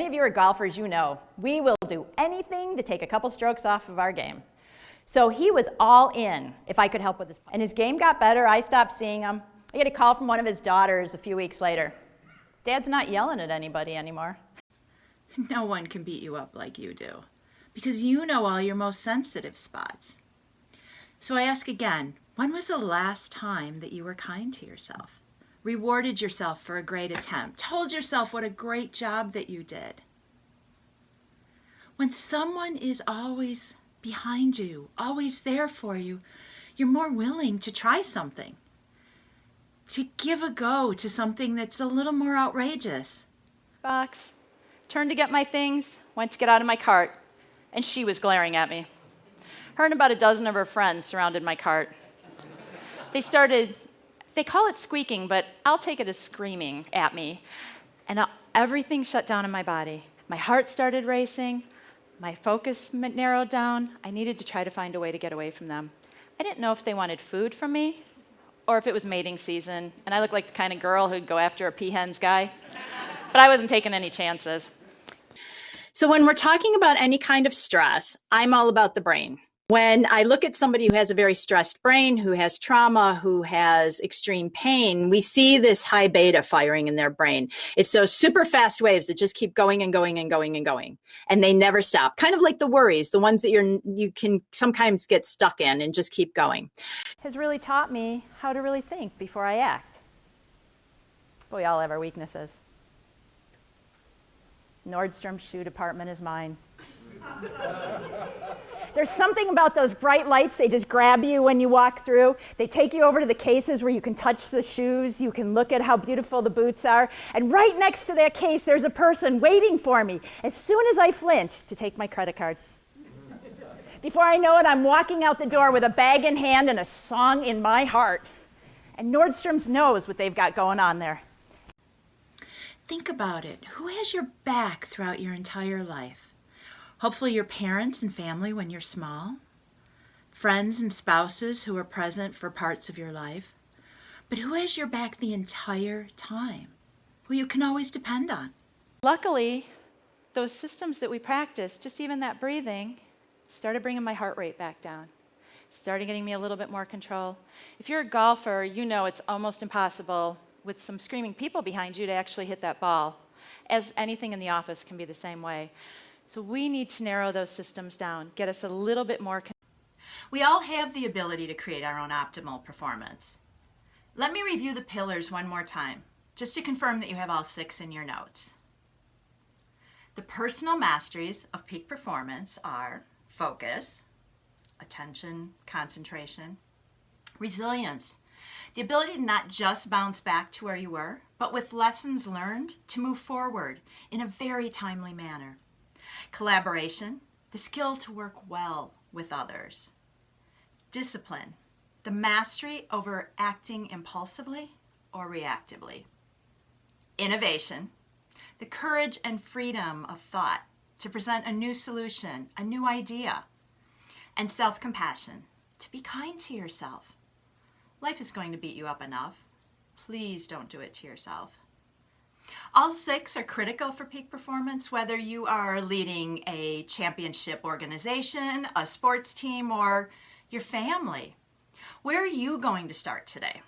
any of you are golfers, you know, we will do anything to take a couple strokes off of our game. So he was all in if I could help with this. And his game got better. I stopped seeing him. I get a call from one of his daughters a few weeks later. Dad's not yelling at anybody anymore. No one can beat you up like you do, because you know all your most sensitive spots. So I ask again, when was the last time that you were kind to yourself, rewarded yourself for a great attempt, told yourself what a great job that you did? When someone is always behind you, always there for you, you're more willing to try something, to give a go to something that's a little more outrageous. Box, turned to get my things, went to get out of my cart, and she was glaring at me. Her and about a dozen of her friends surrounded my cart. They call it squeaking, but I'll take it as screaming at me. And everything shut down in my body. My heart started racing. My focus narrowed down. I needed to try to find a way to get away from them. I didn't know if they wanted food from me or if it was mating season, and I looked like the kind of girl who'd go after a peahen's guy. But I wasn't taking any chances. So when we're talking about any kind of stress, I'm all about the brain. When I look at somebody who has a very stressed brain, who has trauma, who has extreme pain, we see this high beta firing in their brain. It's those super fast waves that just keep going and going and going and going, and they never stop. Kind of like the worries, the ones that you can sometimes get stuck in and just keep going. Has really taught me how to really think before I act. But we all have our weaknesses. Nordstrom's shoe department is mine. There's something about those bright lights. They just grab you when you walk through. They take you over to the cases where you can touch the shoes. You can look at how beautiful the boots are. And right next to that case, there's a person waiting for me as soon as I flinch to take my credit card. Before I know it, I'm walking out the door with a bag in hand and a song in my heart. And Nordstrom's knows what they've got going on there. Think about it. Who has your back throughout your entire life? Hopefully your parents and family when you're small, friends and spouses who are present for parts of your life. But who has your back the entire time? Who you can always depend on? Luckily, those systems that we practiced, just even that breathing, started bringing my heart rate back down. Started getting me a little bit more control. If you're a golfer, you know it's almost impossible with some screaming people behind you to actually hit that ball, as anything in the office can be the same way. So we need to narrow those systems down, get us a little bit more. We all have the ability to create our own optimal performance. Let me review the pillars one more time, just to confirm that you have all 6 in your notes. The personal masteries of peak performance are focus, attention, concentration, resilience, the ability to not just bounce back to where you were, but with lessons learned to move forward in a very timely manner. Collaboration, the skill to work well with others. Discipline, the mastery over acting impulsively or reactively. Innovation, the courage and freedom of thought to present a new solution, a new idea. And self-compassion, to be kind to yourself. Life is going to beat you up enough. Please don't do it to yourself. All 6 are critical for peak performance, whether you are leading a championship organization, a sports team, or your family. Where are you going to start today?